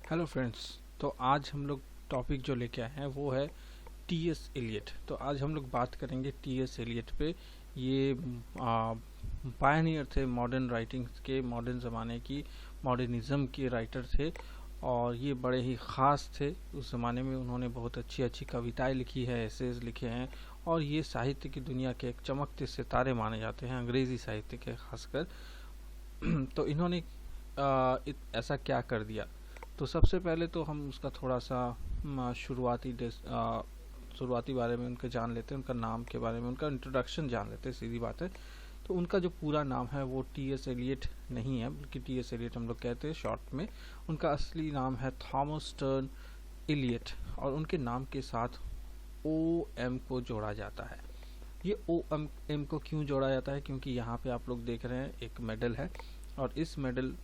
Hello friends. तो आज हम लोग टॉपिक जो लेके आए हैं वो है टी.एस. एलियट। तो आज हम लोग बात करेंगे टी.एस. एलियट पे। ये पायनियर थे मॉडर्न राइटिंग्स के, मॉडर्न ज़माने की मॉडर्निज़्म के राइटर थे और ये बड़े ही ख़ास थे उस ज़माने में। उन्होंने बहुत अच्छी अच्छी कविताएं लिखी है, एसेज लिखे हैं और ये साहित्य की दुनिया के एक चमकते सितारे माने जाते हैं, अंग्रेज़ी साहित्य के खासकर। तो इन्होंने ऐसा क्या कर दिया? तो सबसे पहले तो हम उसका थोड़ा सा शुरुआती बारे में उनके जान लेते हैं, उनका नाम के बारे में, उनका इंट्रोडक्शन जान लेते हैं, सीधी बात है। तो उनका जो पूरा नाम है वो टी.एस. एलियट नहीं है, बल्कि टी.एस. एलियट हम लोग कहते हैं शॉर्ट में। उनका असली नाम है थॉमस टर्न एलियट और उनके नाम के साथ O.M. को जोड़ा जाता है। ये O.M. को क्यों जोड़ा जाता है? क्योंकि यहाँ पे आप लोग देख रहे हैं एक मेडल है और इस मेडल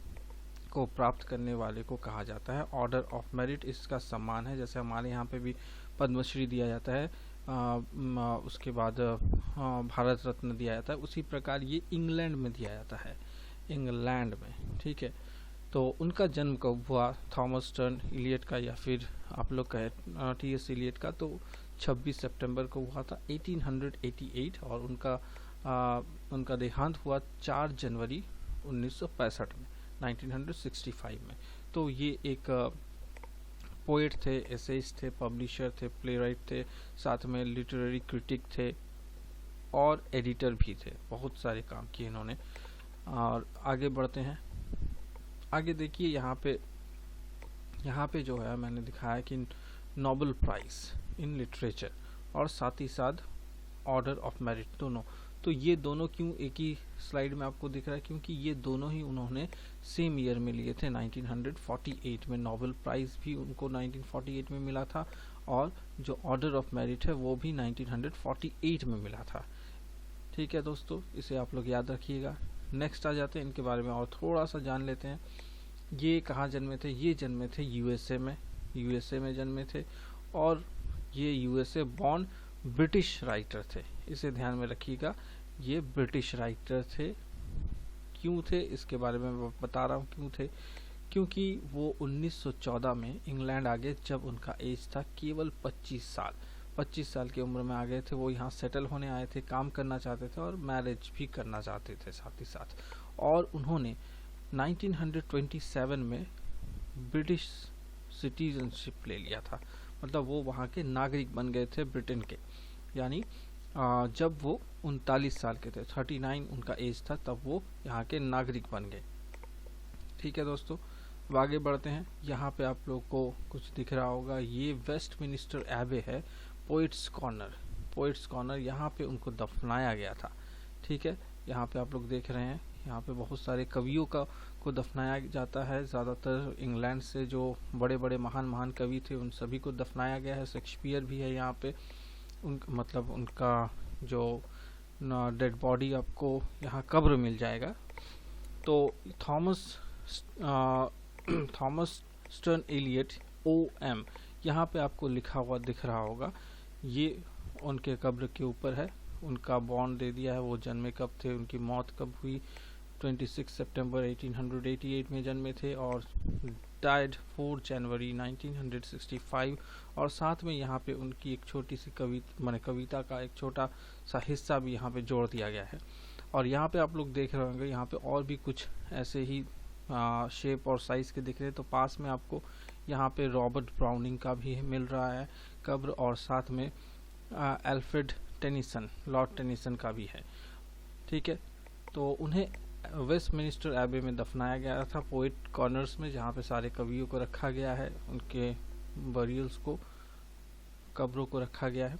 को प्राप्त करने वाले को कहा जाता है ऑर्डर ऑफ मेरिट। इसका सम्मान है, जैसे हमारे यहाँ पे भी पद्मश्री दिया जाता है, उसके बाद भारत रत्न दिया जाता है, उसी प्रकार ये इंग्लैंड में दिया जाता है, इंग्लैंड में। ठीक है, तो उनका जन्म कब हुआ थॉमस टर्न एलियट का, या फिर आप लोग कहें टी.एस. एलियट का, तो 26 सितंबर को हुआ था 1888 और उनका देहांत हुआ 4 जनवरी 1965 में, 1965 में। तो ये एक पोएट थे, एसेइस्ट थे, पब्लिशर थे, प्लेराइट थे, साथ में लिटरेरी क्रिटिक थे और एडिटर भी थे। बहुत सारे काम किए इन्होंने। और आगे बढ़ते हैं। आगे देखिए यहाँ पे जो है मैंने दिखाया कि नोबेल प्राइज इन लिटरेचर और साथ ही साथ ऑर्डर ऑफ मेरिट दोनों। तो ये दोनों क्यों एक ही स्लाइड में आपको दिख रहा है? क्योंकि ये दोनों ही उन्होंने सेम ईयर में लिए थे, 1948 में। नोबेल प्राइज़ भी उनको 1948 में मिला था और जो ऑर्डर ऑफ मेरिट है वो भी 1948 में मिला था। ठीक है दोस्तों, इसे आप लोग याद रखिएगा। नेक्स्ट आ जाते हैं, इनके बारे में और थोड़ा सा जान लेते हैं। ये कहाँ जन्मे थे? ये जन्मे थे यूएसए में जन्मे थे और ये यूएसए बॉर्न ब्रिटिश राइटर थे। इसे ध्यान में रखिएगा, ये ब्रिटिश राइटर थे। क्यों थे इसके बारे में मैं बता रहा हूँ क्यों थे। क्योंकि वो 1914 में इंग्लैंड आ गए, जब उनका एज था केवल 25 साल की उम्र में आ गए थे। वो यहाँ सेटल होने आए थे, काम करना चाहते थे और मैरिज भी करना चाहते थे साथ ही साथ। और उन्होंने 1927 में ब्रिटिश सिटीजनशिप ले लिया था, मतलब वो वहाँ के नागरिक बन गए थे ब्रिटेन के। यानी जब वो 39 साल के थे, 39 उनका एज था, तब वो यहाँ के नागरिक बन गए। ठीक है दोस्तों, अब आगे बढ़ते हैं। यहाँ पे आप लोग को कुछ दिख रहा होगा, ये वेस्टमिनिस्टर एबे है, पोइट्स कॉर्नर। यहाँ पे उनको दफनाया गया था। ठीक है, यहाँ पे आप लोग देख रहे हैं, यहाँ पे बहुत सारे कवियों को दफनाया जाता है। ज़्यादातर इंग्लैंड से जो बड़े बड़े महान कवि थे उन सभी को दफनाया गया है। शेक्सपियर भी है यहाँ पे। उनका जो डेड बॉडी आपको यहाँ कब्र मिल जाएगा। तो थॉमस स्टर्न एलियट O.M. यहाँ पे आपको लिखा हुआ दिख रहा होगा, ये उनके कब्र के ऊपर है। उनका बॉन्ड दे दिया है, वो जन्मे कब थे, उनकी मौत कब हुई, 26 सितंबर 1888 में जन्मे थे और डाइड 4 जनवरी 1965। और साथ में यहाँ पे उनकी एक छोटी सी कविता का एक छोटा सा हिस्सा भी यहाँ पे जोड़ दिया गया है। और यहाँ पे आप लोग देख रहे होंगे, यहाँ पे और भी कुछ ऐसे ही शेप और साइज़ के दिख रहे हैं। तो पास में आपको यहाँ पे रॉबर्ट ब्राउनिंग का भी मिल रहा है कब्र, और साथ में एल्फ्रेड टेनिसन, लॉर्ड टेनिसन का भी है। ठीक है, तो उन्हें वेस्टमिनिस्टर एबे में दफनाया गया था, पोएट कॉर्नर्स में, जहाँ पे सारे कवियों को रखा गया है, उनके बरियल्स को, कब्रों को रखा गया है।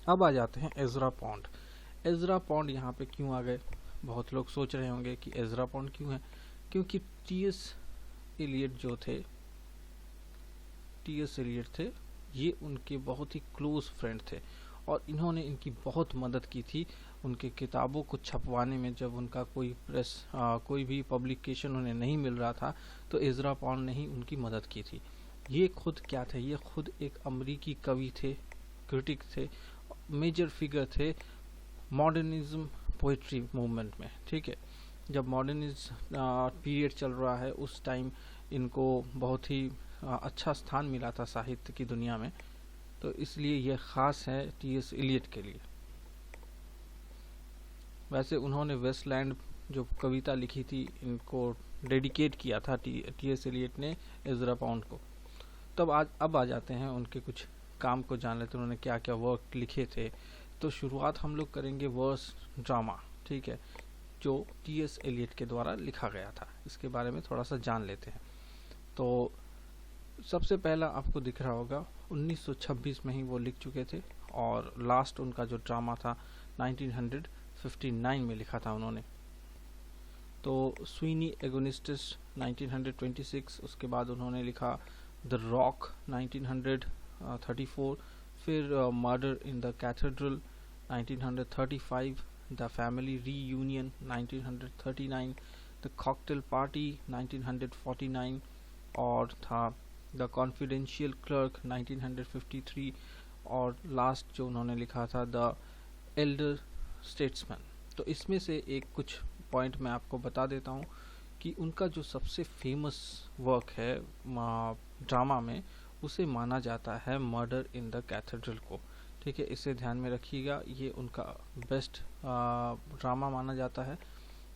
अब आ जाते हैं एजरा पॉन्ड यहाँ पे क्यों आ गए? बहुत लोग सोच रहे होंगे कि एजरा पॉन्ड क्यों है। क्योंकि टी.एस. एलियट थे, ये उनके बहुत ही क्लोज फ्रेंड थे और इन्होंने इनकी बहुत मदद की थी उनके किताबों को छपवाने में। जब उनका कोई भी पब्लिकेशन उन्हें नहीं मिल रहा था, तो एजरा पॉन्ड ने ही उनकी मदद की थी। ये खुद क्या थे? ये खुद एक अमेरिकी कवि थे, क्रिटिक थे, मेजर फिगर थे मॉडर्निज्म पोइट्री मूवमेंट में। ठीक है, जब मॉडर्निज्म पीरियड चल रहा है, उस टाइम इनको बहुत ही अच्छा स्थान मिला था साहित्य की दुनिया में, तो इसलिए यह ख़ास है टी.एस. एलियट के लिए। वैसे उन्होंने वेस्टलैंड जो कविता लिखी थी इनको डेडिकेट किया था टी.एस. एलियट ने एज़रा पाउंड को। अब आ जाते हैं उनके कुछ काम को जान लेते हैं, उन्होंने क्या क्या वर्क लिखे थे। तो शुरुआत हम लोग करेंगे वर्स ड्रामा, ठीक है, जो टी.एस. एलियट के द्वारा लिखा गया था। इसके बारे में थोड़ा सा जान लेते हैं। तो सबसे पहला आपको दिख रहा होगा 1926 में ही वो लिख चुके थे, और लास्ट उनका जो ड्रामा था 1959 में लिखा था उन्होंने। तो स्वीनी एगोनिस्टिस 1926, उसके बाद उन्होंने लिखा द रॉक 1934, फिर murder in the cathedral 1935, the family reunion 1939, the cocktail party 1949, और था द कॉन्फिडेंशियल क्लर्क 1953, और लास्ट जो उन्होंने लिखा था द एल्डर स्टेट्समैन। तो इसमें से एक कुछ पॉइंट मैं आपको बता देता हूँ कि उनका जो सबसे फेमस वर्क है ड्रामा में, उसे माना जाता है मर्डर इन द कैथेड्रल को, ठीक है, इसे ध्यान में रखिएगा। ये उनका बेस्ट ड्रामा माना जाता है,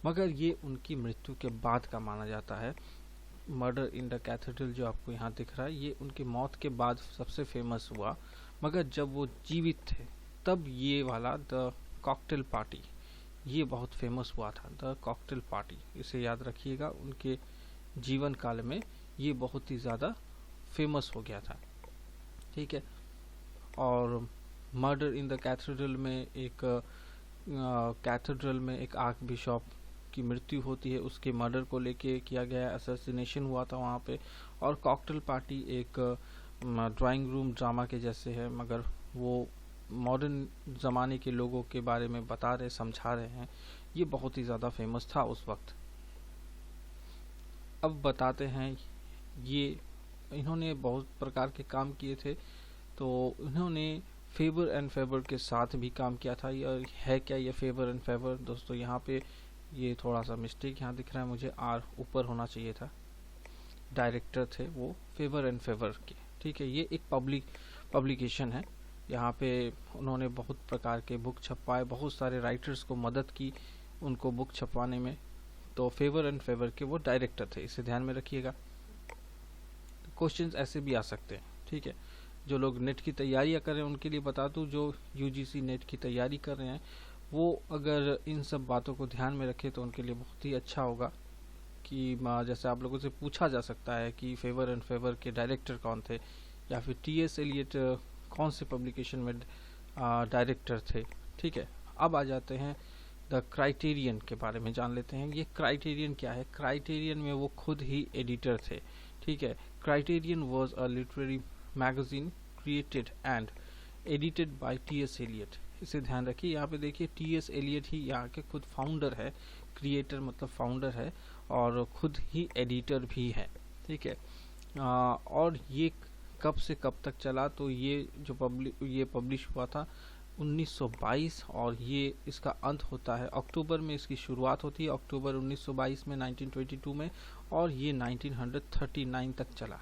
मगर ये उनकी मृत्यु के बाद का माना जाता है। मर्डर इन द कैथेड्रल जो आपको यहाँ दिख रहा है, ये उनकी मौत के बाद सबसे फेमस हुआ, मगर जब वो जीवित थे तब ये वाला द कॉकटेल पार्टी ये बहुत फेमस हुआ था। द कॉकटेल पार्टी, इसे याद रखिएगा, उनके जीवन काल में ये बहुत ही ज़्यादा फेमस हो गया था, ठीक है। और मर्डर इन द कैथेड्रल में एक आर्क बिशप की मृत्यु होती है, उसके मर्डर को लेके किया गया असैसिनेशन हुआ था वहाँ पे। और कॉकटेल पार्टी एक ड्राइंग रूम ड्रामा के जैसे है, मगर वो मॉडर्न ज़माने के लोगों के बारे में बता रहे, समझा रहे हैं। ये बहुत ही ज़्यादा फेमस था उस वक्त। अब बताते हैं, ये इन्होंने बहुत प्रकार के काम किए थे। तो इन्होंने फेबर एंड फेवर के साथ भी काम किया था। यह है क्या, ये फेबर एंड फेवर? दोस्तों यहाँ पे ये थोड़ा सा मिस्टेक यहाँ दिख रहा है मुझे, आर ऊपर होना चाहिए था। डायरेक्टर थे वो फेवर एंड फेवर के, ठीक है। ये एक पब्लिकेशन है। यहाँ पे उन्होंने बहुत प्रकार के बुक छपवाए, बहुत सारे राइटर्स को मदद की उनको बुक छपवाने में। तो फेवर एंड फेवर के वो डायरेक्टर थे, इसे ध्यान में रखिएगा। क्वेश्चंस ऐसे भी आ सकते हैं, ठीक है। जो लोग नेट की तैयारियां कर रहे हैं उनके लिए बता दूं, जो यूजीसी नेट की तैयारी कर रहे हैं वो अगर इन सब बातों को ध्यान में रखें तो उनके लिए बहुत ही अच्छा होगा। कि जैसे आप लोगों से पूछा जा सकता है कि फेवर एंड फेवर के डायरेक्टर कौन थे, या फिर टी.एस. एलियट कौन से पब्लिकेशन में डायरेक्टर थे, ठीक है। अब आ जाते हैं द क्राइटेरियन के बारे में जान लेते हैं। ये क्राइटेरियन क्या है? क्राइटेरियन में वो खुद ही एडिटर थे, ठीक है। Criterion was a literary magazine created and edited by T S. Eliot. इसे ध्यान रखिए, यहाँ पे देखिए टी.एस. एलियट ही यहाँ के खुद फाउंडर है। क्रिएटर मतलब फाउंडर है, और खुद ही एडिटर भी है, ठीक है। और ये कब से कब तक चला? तो ये जो पब्लिश हुआ था 1922, और ये इसका अंत होता है अक्टूबर में। इसकी शुरुआत होती है अक्टूबर 1922 में 1922 में, और ये 1939 तक चला।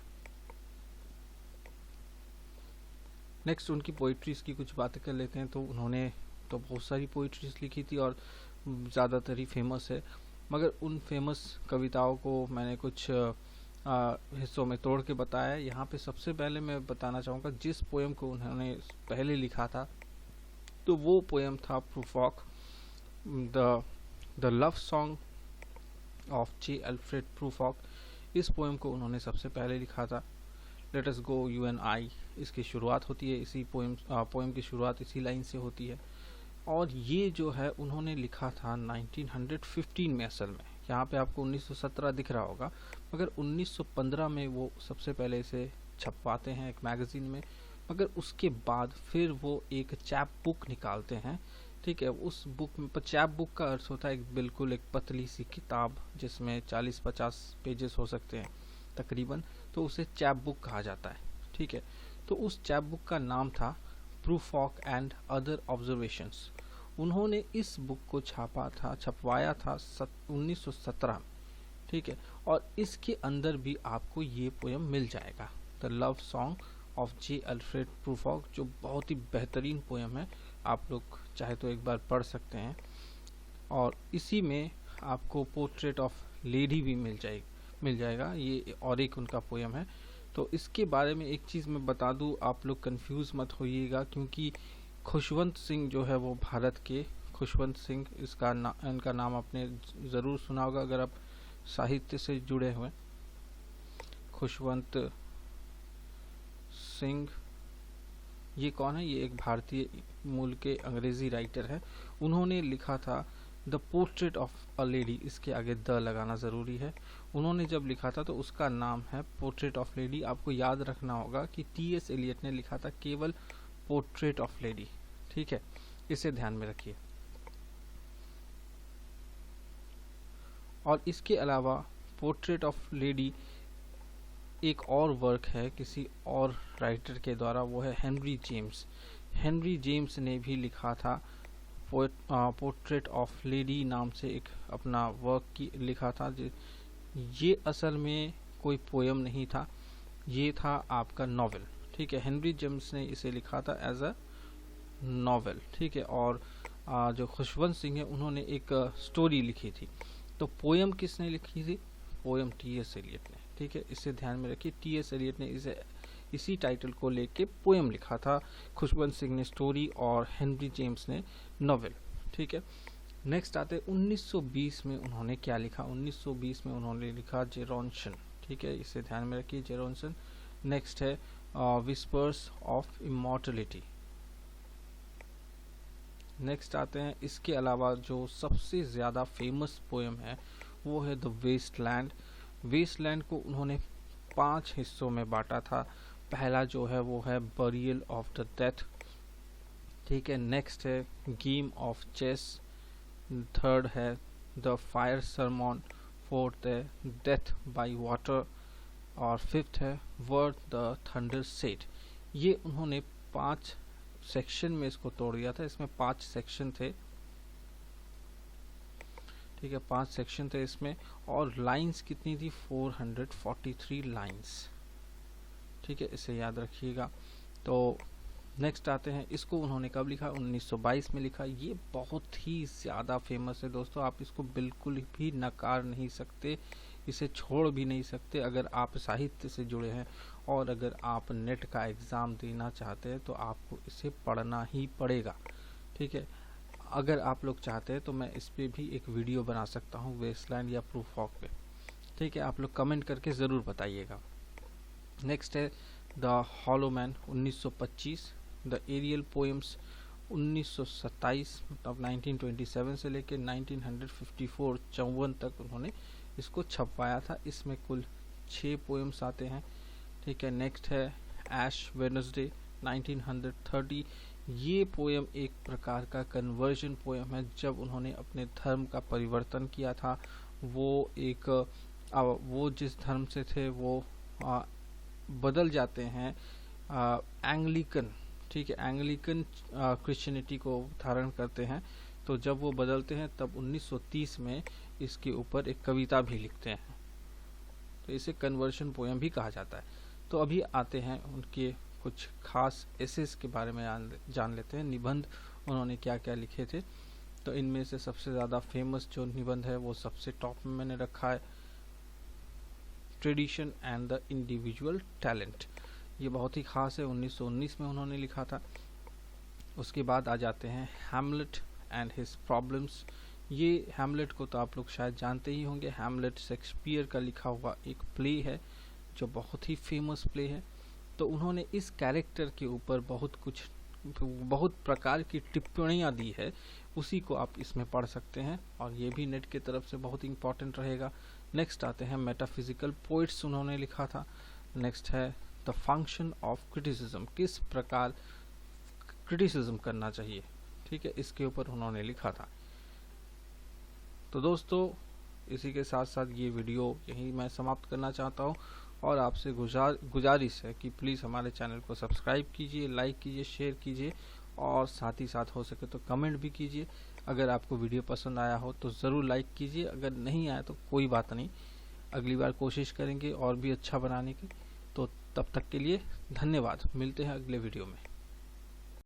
नेक्स्ट उनकी पोइट्रीज की कुछ बातें कर लेते हैं। तो उन्होंने तो बहुत सारी पोइट्रीज लिखी थी और ज़्यादातर ही फेमस है, मगर उन फेमस कविताओं को मैंने कुछ हिस्सों में तोड़ के बताया। यहाँ पे सबसे पहले मैं बताना चाहूँगा जिस पोएम को उन्होंने पहले लिखा था, तो वो पोएम था Prufrock, the love song of J Alfred Prufrock. इस पोएम को उन्होंने सबसे पहले लिखा था। Let us go you and I, इसकी शुरुआत होती है इसी पोएम की शुरुआत इसी लाइन से होती है। और ये जो है उन्होंने लिखा था 1915 में। असल में यहाँ पे आपको 1917 दिख रहा होगा, मगर 1915 में वो सबसे पहले इसे छपवाते हैं एक मैगजीन में। मगर उसके बाद फिर वो एक चैप बुक निकालते हैं, ठीक है। उस बुक में चैप बुक का अर्थ होता है बिल्कुल एक पतली सी किताब जिसमें 40-50 पेजेस हो सकते हैं तकरीबन, तो उसे चैप बुक कहा जाता है, ठीक है। तो उस चैप बुक का नाम था प्रूफॉक एंड अदर ऑब्जर्वेशंस। उन्होंने इस बुक को छपवाया था 1917 में, ठीक है। और इसके अंदर भी आपको ये पोयम मिल जाएगा, the love song of J Alfred Prufrock, जो बहुत ही बेहतरीन पोयम है, आप लोग चाहे तो एक बार पढ़ सकते हैं। और इसी में आपको पोर्ट्रेट ऑफ लेडी भी मिल जाएगा, ये और एक उनका पोयम है। तो इसके बारे में एक चीज़ मैं बता दूं, आप लोग कंफ्यूज मत होइएगा, क्योंकि खुशवंत सिंह जो है वो भारत के खुशवंत सिंह, इनका नाम आपने ज़रूर सुना होगा अगर आप साहित्य से जुड़े हुए। खुशवंत सिंह ये कौन है? ये एक भारतीय मूल के अंग्रेजी राइटर है। उन्होंने लिखा था the portrait of a lady, इसके आगे द लगाना ज़रूरी है। उन्होंने जब लिखा था तो उसका नाम है पोर्ट्रेट ऑफ लेडी। आपको याद रखना होगा कि टी.एस. एलियट ने लिखा था केवल पोर्ट्रेट ऑफ लेडी, ठीक है, इसे ध्यान में रखिए। और इसके अलावा पोर्ट्रेट ऑफ लेडी एक और वर्क है किसी और राइटर के द्वारा, वो है हेनरी जेम्स। हेनरी जेम्स ने भी लिखा था पोर्ट्रेट ऑफ लेडी नाम से एक अपना वर्क लिखा था। ये असल में कोई पोयम नहीं था, ये था आपका नॉवेल, ठीक है। हेनरी जेम्स ने इसे लिखा था एज अ नॉवेल, ठीक है। और जो खुशवंत सिंह है उन्होंने एक स्टोरी लिखी थी। तो पोयम किसने लिखी थी? Poem T.S.. एलियट ने, ठीक है, इसे ध्यान में रखिए। टी.एस. एलियट ने इसी टाइटल को लेके पोयम लिखा था, खुशवंत सिंह ने स्टोरी और हेनरी जेम्स ने नॉवेल, ठीक है। नेक्स्ट आते 1920 में उन्होंने क्या लिखा? 1920 में उन्होंने लिखा जेरोन्शन, ठीक है, इसे ध्यान में रखिए, जेरोन्शन। नेक्स्ट है विस्पर्स ऑफ इमॉर्टलिटी। नेक्स्ट आते हैं, इसके अलावा जो सबसे ज़्यादा फेमस पोयम है वो है द वेस्टलैंड। वेस्टलैंड को उन्होंने 5 हिस्सों में बांटा था। पहला जो है वो है बरियल ऑफ द डेथ, ठीक है। नेक्स्ट है गेम ऑफ चेस, थर्ड है द फायर सरमॉन, फोर्थ है डेथ बाय वाटर, और फिफ्थ है वर्ड द थंडर सेड। ये उन्होंने 5 सेक्शन में इसको तोड़ दिया था। इसमें 5 सेक्शन थे, ठीक है, 5 सेक्शन थे इसमें। और लाइंस कितनी थी? 443 लाइंस, ठीक है, इसे याद रखिएगा। तो नेक्स्ट आते हैं, इसको उन्होंने कब लिखा? 1922 में लिखा। ये बहुत ही ज़्यादा फेमस है दोस्तों, आप इसको बिल्कुल भी नकार नहीं सकते, इसे छोड़ भी नहीं सकते। अगर आप साहित्य से जुड़े हैं और अगर आप नेट का एग्ज़ाम देना चाहते हैं तो आपको इसे पढ़ना ही पड़ेगा, ठीक है। अगर आप लोग चाहते हैं तो मैं इस पर भी एक वीडियो बना सकता हूँ, वेस्टलैंड या प्रूफॉक पे, ठीक है। आप लोग कमेंट करके ज़रूर बताइएगा। नेक्स्ट है the hollow man 1925, the Ariel poems 1927, मतलब 1927 से लेकर 1954 तक उन्होंने इसको छपवाया था। इसमें कुल 6 पोएम्स आते हैं, ठीक है। नेक्स्ट है ऐश वेडनेसडे 1930। ये पोएम एक प्रकार का कन्वर्जन पोएम है। जब उन्होंने अपने धर्म का परिवर्तन किया था, वो जिस धर्म से थे वो बदल जाते हैं एंग्लिकन, ठीक है, एंग्लिकन क्रिश्चियनिटी को धारण करते हैं। तो जब वो बदलते हैं तब 1930 में इसके ऊपर एक कविता भी लिखते हैं, तो इसे कन्वर्शन पोएम भी कहा जाता है। तो अभी आते हैं उनके कुछ खास एसेस के बारे में जान लेते हैं, निबंध उन्होंने क्या क्या लिखे थे। तो इनमें से सबसे ज़्यादा फेमस जो निबंध है वो सबसे टॉप में मैंने रखा है, tradition and the individual talent. ये बहुत ही खास है, 1919 में उन्होंने लिखा था। उसके बाद आ जाते हैं हैमलेट एंड हिज प्रॉब्लम्स। ये हैमलेट को तो आप लोग शायद जानते ही होंगे। हैमलेट शेक्सपियर का लिखा हुआ एक प्ले है जो बहुत ही फेमस प्ले है। तो उन्होंने इस कैरेक्टर के ऊपर बहुत प्रकार की टिप्पणियाँ दी है, उसी को आप इसमें पढ़ सकते हैं और ये भी नेट की तरफ से बहुत इंपॉर्टेंट रहेगा। नेक्स्ट आते हैं मेटाफिजिकल पोइट्स उन्होंने लिखा था। नेक्स्ट है द फंक्शन ऑफ क्रिटिसिज्म, किस प्रकार क्रिटिसिज्म करना चाहिए, ठीक है, इसके ऊपर उन्होंने लिखा था। तो दोस्तों इसी के साथ साथ ये वीडियो यहीं मैं समाप्त करना चाहता हूँ और आपसे गुजारिश है कि प्लीज़ हमारे चैनल को सब्सक्राइब कीजिए, लाइक कीजिए, शेयर कीजिए और साथ ही साथ हो सके तो कमेंट भी कीजिए। अगर आपको वीडियो पसंद आया हो तो ज़रूर लाइक कीजिए, अगर नहीं आया तो कोई बात नहीं, अगली बार कोशिश करेंगे और भी अच्छा बनाने की। तो तब तक के लिए धन्यवाद, मिलते हैं अगले वीडियो में।